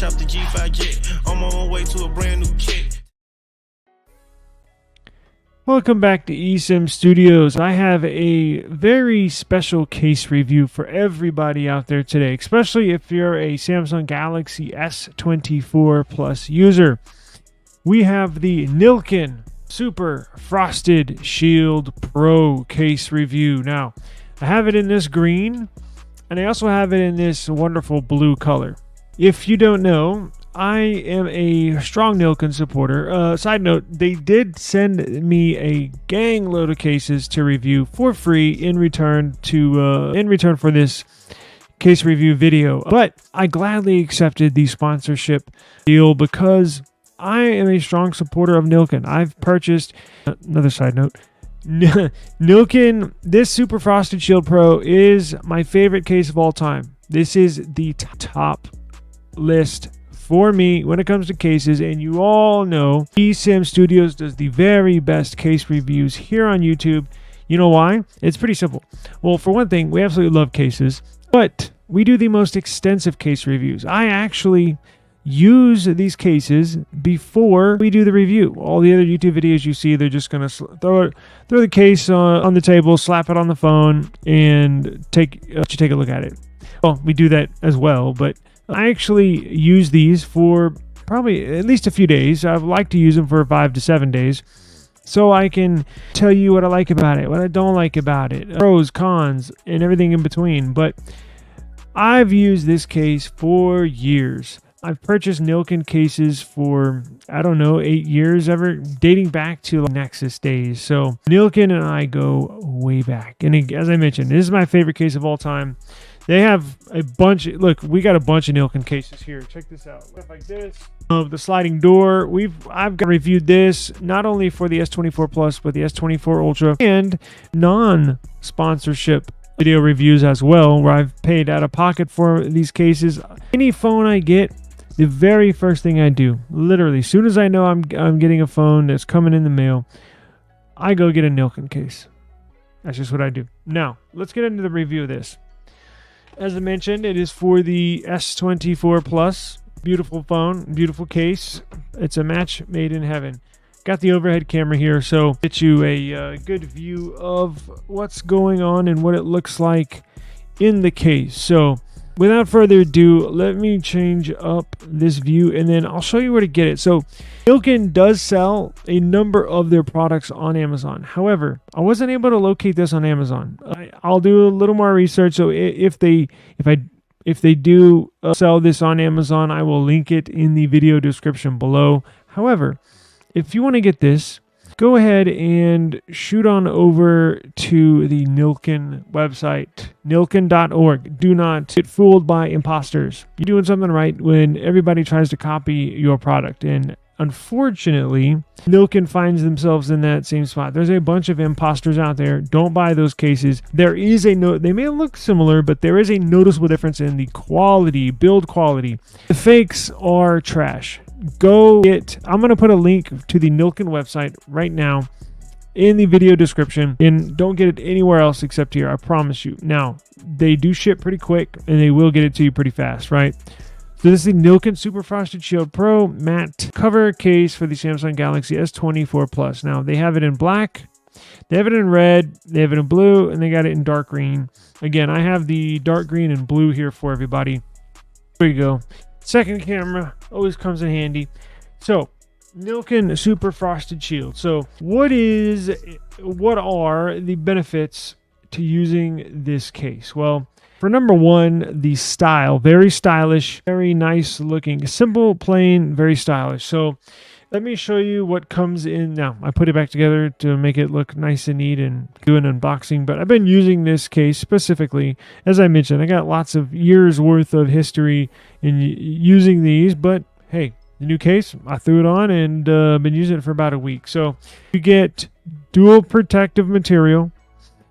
out the G5 jet. I'm on my way to a brand new kit. Welcome back to eSIM Studios. I have a very special case review for everybody out there today, especially if you're a Samsung Galaxy S24 Plus user. We have the Nillkin Super Frosted Shield Pro case review. Now, I have it in this green, and I also have it in this wonderful blue color. If you don't know, I am a strong Nillkin supporter. Side note, they did send me a gang load of cases to review for free in return for this case review video. But I gladly accepted the sponsorship deal because I am a strong supporter of Nillkin. I've purchased, another side note, Nillkin, this Super Frosted Shield Pro is my favorite case of all time. This is the top list for me when it comes to cases, and you all know eSIM Studios does the very best case reviews here on YouTube. You know why? It's pretty simple. Well, for one thing, we absolutely love cases, but we do the most extensive case reviews. I actually use these cases before we do the review. All the other YouTube videos you see, they're just gonna throw the case on the table, slap it on the phone, and take a look at it. Well, we do that as well, but I actually use these for probably at least a few days. I like to use them for 5 to 7 days, so I can tell you what I like about it, what I don't like about it, pros, cons, and everything in between. But I've used this case for years. I've purchased Nillkin cases for, I don't know, 8 years, dating back to Nexus days. So Nillkin and I go way back. And as I mentioned, this is my favorite case of all time. They have a bunch. Look, we got a bunch of Nillkin cases here. Check this out. Stuff like this. Of the sliding door. I've reviewed this not only for the S24 Plus, but the S24 Ultra and non-sponsorship video reviews as well, where I've paid out of pocket for these cases. Any phone I get, the very first thing I do, literally, as soon as I know I'm getting a phone that's coming in the mail, I go get a Nillkin case. That's just what I do. Now, let's get into the review of this. As I mentioned, it is for the S24 Plus. Beautiful phone, beautiful case. It's a match made in heaven. Got the overhead camera here, so get you a good view of what's going on and what it looks like in the case. So, without further ado, let me change up this view and then I'll show you where to get it. So Nillkin does sell a number of their products on Amazon. However, I wasn't able to locate this on Amazon. I'll do a little more research. So if they do sell this on Amazon, I will link it in the video description below. However, if you want to get this, go ahead and shoot on over to the Nillkin website, nillkin.org. Do not get fooled by imposters. You're doing something right when everybody tries to copy your product. And unfortunately, Nillkin finds themselves in that same spot. There's a bunch of imposters out there. Don't buy those cases. There is they may look similar, but there is a noticeable difference in the quality, build quality. The fakes are trash. I'm going to put a link to the Nillkin website right now in the video description, and don't get it anywhere else except here, I promise you. Now, they do ship pretty quick and they will get it to you pretty fast, right? So this is the Nillkin Super Frosted Shield Pro matte cover case for the Samsung Galaxy S24 Plus. Now, they have it in black, they have it in red, they have it in blue, and they got it in dark green. Again, I have the dark green and blue here for everybody. There you go. Second camera always comes in handy. So, Nillkin Super Frosted Shield. So, what are the benefits to using this case? Well, for number one, the style. Very stylish, very nice looking. Simple, plain, very stylish. So, let me show you what comes in. Now, I put it back together to make it look nice and neat and do an unboxing, but I've been using this case specifically. As I mentioned, I got lots of years worth of history in using these, but hey, the new case, I threw it on and been using it for about a week. So you get dual protective material,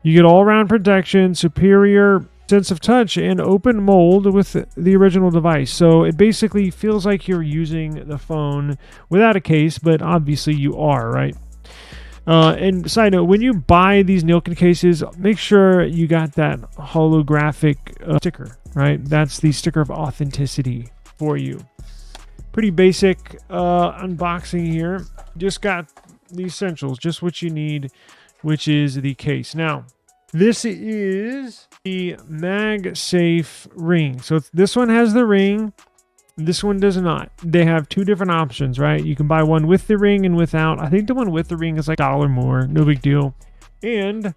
you get all-around protection, superior sense of touch, and open mold with the original device. So it basically feels like you're using the phone without a case, but obviously you are, right? And side note, when you buy these Nillkin cases, make sure you got that holographic sticker, right? That's the sticker of authenticity for you. Pretty basic unboxing here. Just got the essentials, just what you need, which is the case. Now, this is the MagSafe ring. So this one has the ring. This one does not. They have two different options, right? You can buy one with the ring and without. I think the one with the ring is like $1 more. No big deal. And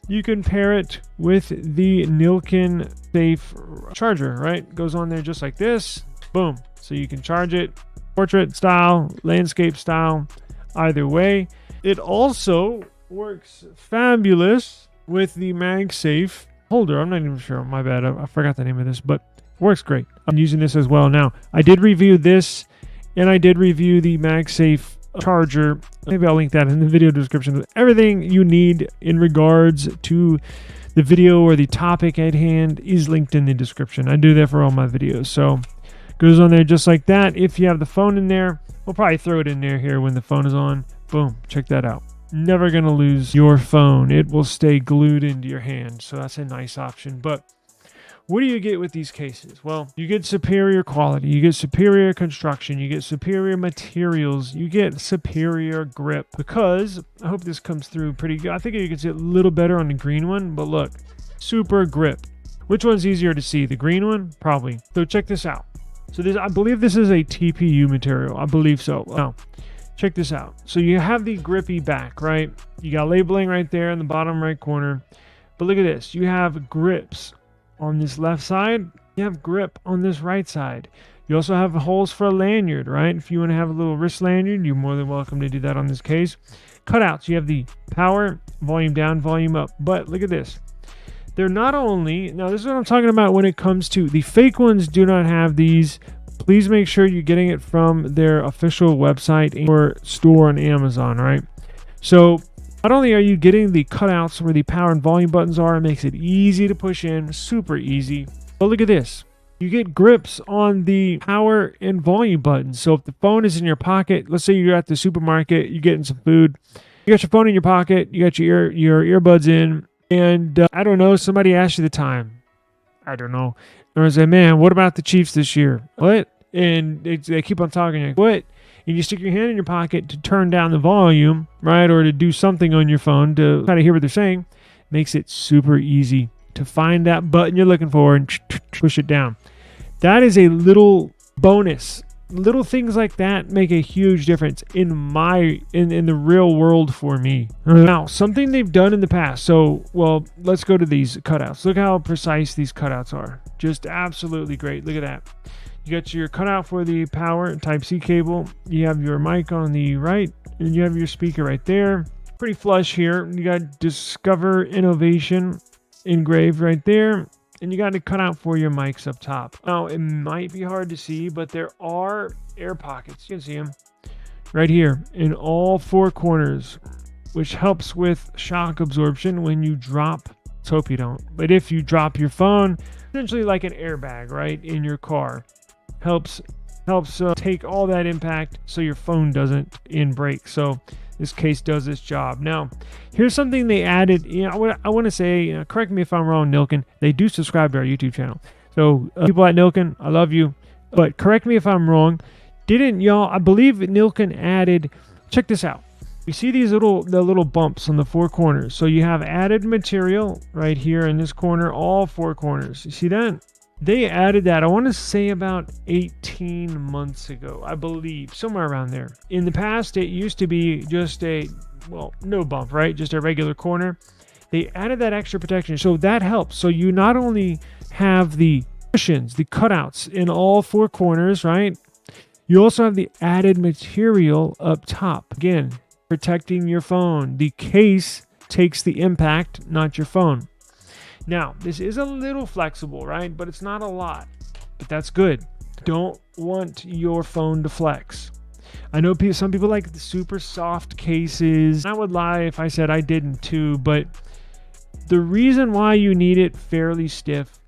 you can pair it with the Nillkin safe charger, right? Goes on there just like this. Boom. So you can charge it portrait style, landscape style, either way. It also works fabulous with the MagSafe holder. I'm not even sure. My bad. I forgot the name of this, but works great. I'm using this as well now. I did review this, and I did review the MagSafe charger. Maybe I'll link that in the video description. Everything you need in regards to the video or the topic at hand is linked in the description. I do that for all my videos. So goes on there just like that. If you have the phone in there, we'll probably throw it in there here when the phone is on. Boom, check that out. Never gonna lose your phone. It will stay glued into your hand. So that's a nice option. But what do you get with these cases? Well, you get superior quality, you get superior construction, you get superior materials, you get superior grip. Because, I hope this comes through pretty good. I think you can see it a little better on the green one, but look, super grip. Which one's easier to see? The green one? Probably. So check this out. So this, I believe this is a TPU material. I believe so. Now, check this out. So you have the grippy back, right? You got labeling right there in the bottom right corner. But look at this. You have grips on this left side. You have grip on this right side. You also have holes for a lanyard, right? If you want to have a little wrist lanyard, you're more than welcome to do that on this case. Cutouts. You have the power, volume down, volume up. But look at this. They're not only, now this is what I'm talking about when it comes to the fake ones. Do not have these. Please make sure you're getting it from their official website or store on Amazon, right? So not only are you getting the cutouts where the power and volume buttons are, it makes it easy to push in, super easy. But look at this. You get grips on the power and volume buttons. So if the phone is in your pocket, let's say you're at the supermarket, you're getting some food, you got your phone in your pocket, you got your earbuds in, and I don't know, somebody asked you the time. I don't know. Or I say, man, what about the Chiefs this year? What? And they keep on talking. Like, what? And you stick your hand in your pocket to turn down the volume, right? Or to do something on your phone to kind of hear what they're saying. Makes it super easy to find that button you're looking for and push it down. That is a little bonus. Little things like that make a huge difference in the real world for me. Now, something they've done in the past. So, well, let's go to these cutouts. Look how precise these cutouts are. Just absolutely great. Look at that. You got your cutout for the power Type-C cable. You have your mic on the right, and you have your speaker right there. Pretty flush here. You got Discover Innovation engraved right there. And you got a cutout for your mics up top. Now, it might be hard to see, but there are air pockets. You can see them right here in all four corners, which helps with shock absorption when you drop. Let's hope you don't. But if you drop your phone, essentially like an airbag, right, in your car, helps take all that impact so your phone doesn't break. So this case does this job. Now, here's something they added. I want to say, correct me if I'm wrong, Nillkin. They do subscribe to our YouTube channel. So people at Nillkin, I love you. But correct me if I'm wrong. Didn't y'all? I believe Nillkin added. Check this out. You see these little bumps on the four corners. So you have added material right here in this corner, all four corners. You see that? They added that, I want to say about 18 months ago, I believe, somewhere around there. In the past, it used to be just no bump, right? Just a regular corner. They added that extra protection, so that helps. So you not only have the cushions, the cutouts in all four corners, right? You also have the added material up top. Again, protecting your phone. The case takes the impact, not your phone. Now, this is a little flexible, right? But it's not a lot. But that's good. Don't want your phone to flex. I know some people like the super soft cases. I would lie if I said I didn't too, but the reason why you need it fairly stiff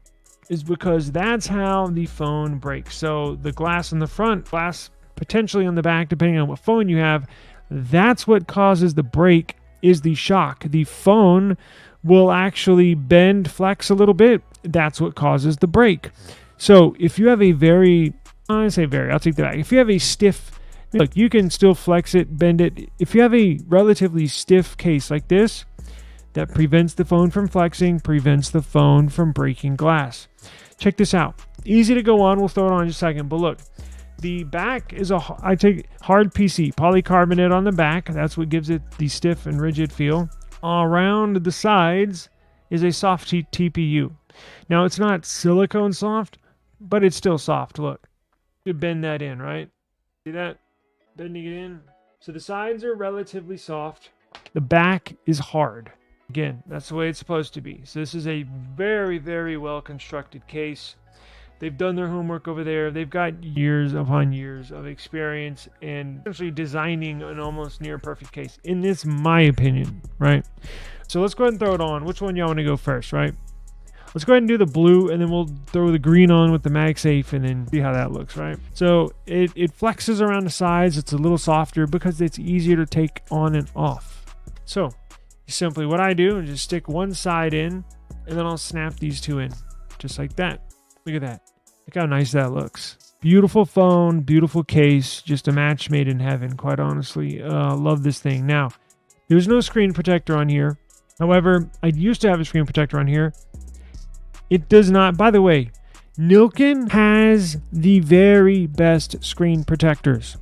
is because that's how the phone breaks. So the glass in the front, glass potentially on the back, depending on what phone you have, that's what causes the break, is the shock. The phone will actually bend, flex a little bit. That's what causes the break. So if you have a very I say very. I'll take that back. If you have a stiff, look, you can still flex it, bend it. If you have a relatively stiff case like this, that prevents the phone from flexing, prevents the phone from breaking glass. Check this out. Easy to go on. We'll throw it on in just a second. But look, the back is I take hard PC, polycarbonate on the back. That's what gives it the stiff and rigid feel. Around the sides is a soft TPU. Now, it's not silicone soft, but it's still soft. Look, you bend that in, right? See that? Bending it in. So the sides are relatively soft. The back is hard. Again, that's the way it's supposed to be. So this is a very, very well constructed case. They've done their homework over there. They've got years upon years of experience in essentially designing an almost near perfect case. In this, my opinion, right? So let's go ahead and throw it on. Which one y'all want to go first, right? Let's go ahead and do the blue, and then we'll throw the green on with the MagSafe and then see how that looks, right? So it flexes around the sides. It's a little softer because it's easier to take on and off. So simply what I do is just stick one side in, and then I'll snap these two in, just like that. Look at that. Look how nice that looks. Beautiful phone, beautiful case, just a match made in heaven, quite honestly. Love this thing. Now, there's no screen protector on here. However, I used to have a screen protector on here. It does not, by the way, Nillkin has the very best screen protectors.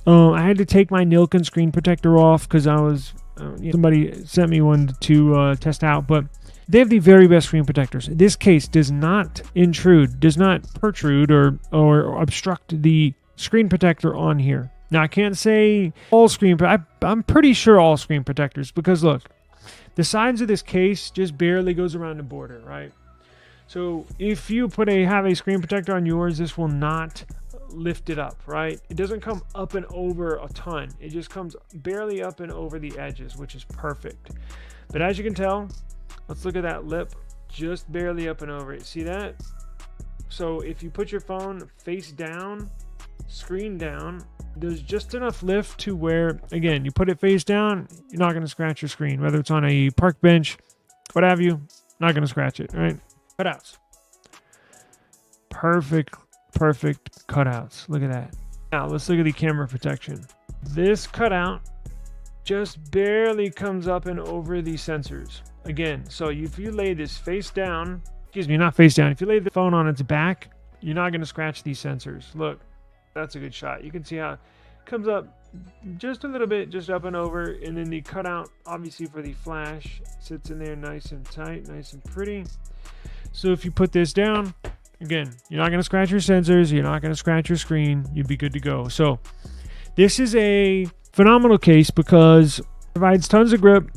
I had to take my Nillkin screen protector off because I was, somebody sent me one to test out, but they have the very best screen protectors. This case does not intrude, does not protrude or obstruct the screen protector on here. Now, I can't say all I'm pretty sure all screen protectors, because look, the sides of this case just barely goes around the border, right? So if you have a screen protector on yours, this will not lift it up, right? It doesn't come up and over a ton. It just comes barely up and over the edges, which is perfect. But as you can tell, let's look at that lip, just barely up and over it. See that? So if you put your phone face down, screen down, there's just enough lift to where, again, you put it face down, you're not going to scratch your screen. Whether it's on a park bench, what have you, not going to scratch it, right? Cutouts. Perfect cutouts. Look at that. Now, let's look at the camera protection. This cutout just barely comes up and over the sensors. Again, so if you lay this face down, not face down, if you lay the phone on its back, you're not going to scratch these sensors. Look, that's a good shot. You can see how it comes up just a little bit, just up and over, and then the cutout, obviously for the flash, sits in there nice and tight, nice and pretty. So if you put this down, again, you're not going to scratch your sensors, you're not going to scratch your screen, you'd be good to go. So this is a phenomenal case because it provides tons of grip,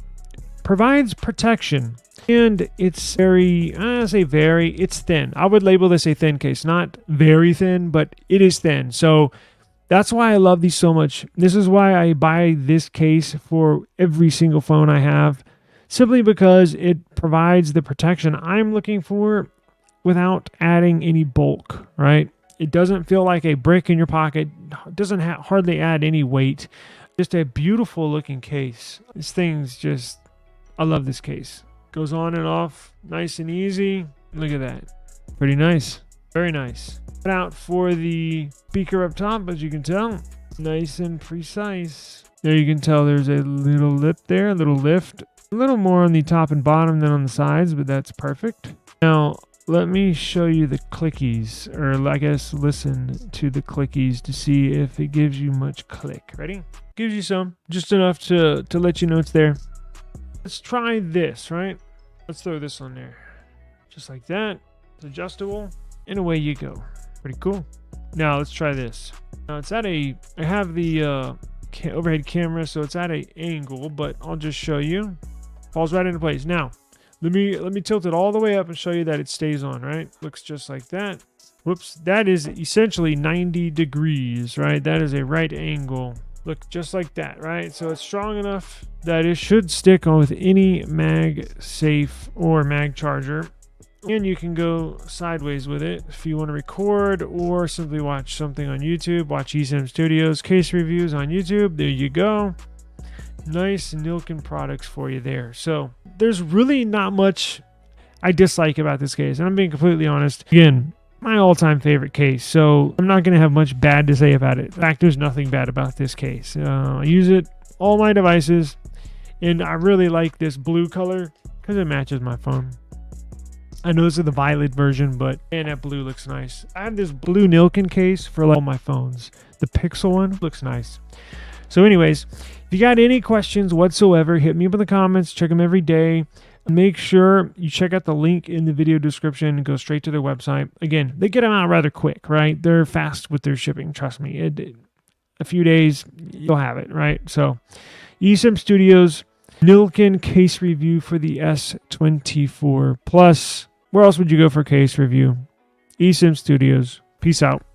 provides protection, and it's it's thin. I would label this a thin case, not very thin, but it is thin. So that's why I love these so much. This is why I buy this case for every single phone I have, simply because it provides the protection I'm looking for without adding any bulk, right? It doesn't feel like a brick in your pocket, doesn't hardly add any weight. Just a beautiful looking case. This thing's just, I love this case. Goes on and off nice and easy. Look at that. Pretty nice. Very nice. Cut out for the speaker up top, as you can tell. Nice and precise. There you can tell there's a little lip there, a little lift. A little more on the top and bottom than on the sides, but that's perfect. Now, let me show you the clickies, or I guess listen to the clickies to see if it gives you much click. Ready? Gives you some, just enough to let you know it's there. Let's try this, right? Let's throw this on there. Just like that. It's adjustable, and away you go. Pretty cool. Now, let's try this. Now, I have the overhead camera, so it's at an angle, but I'll just show you. Falls right into place. Now, let me tilt it all the way up and show you that it stays on, right? Looks just like that. Whoops, that is essentially 90 degrees, right? That is a right angle. Look just like that, right? So it's strong enough that it should stick on with any MagSafe or mag charger. And you can go sideways with it if you want to record or simply watch something on YouTube. Watch eSIM Studios case reviews on YouTube. There you go. Nice Nillkin products for you there. So there's really not much I dislike about this case, and I'm being completely honest. Again, my all-time favorite case, so I'm not going to have much bad to say about it. In fact, there's nothing bad about this case. I use it all my devices, and I really like this blue color because it matches my phone. I know this is the violet version, but man, that blue looks nice. I have this blue Nillkin case for all my phones. The Pixel one looks nice. So anyways, if you got any questions whatsoever, hit me up in the comments. Check them every day. Make sure you check out the link in the video description and go straight to their website. Again, they get them out rather quick, right? They're fast with their shipping. Trust me. A few days, you'll have it, right? So eSIM Studios, Nillkin case review for the S24 Plus. Where else would you go for a case review? eSIM Studios. Peace out.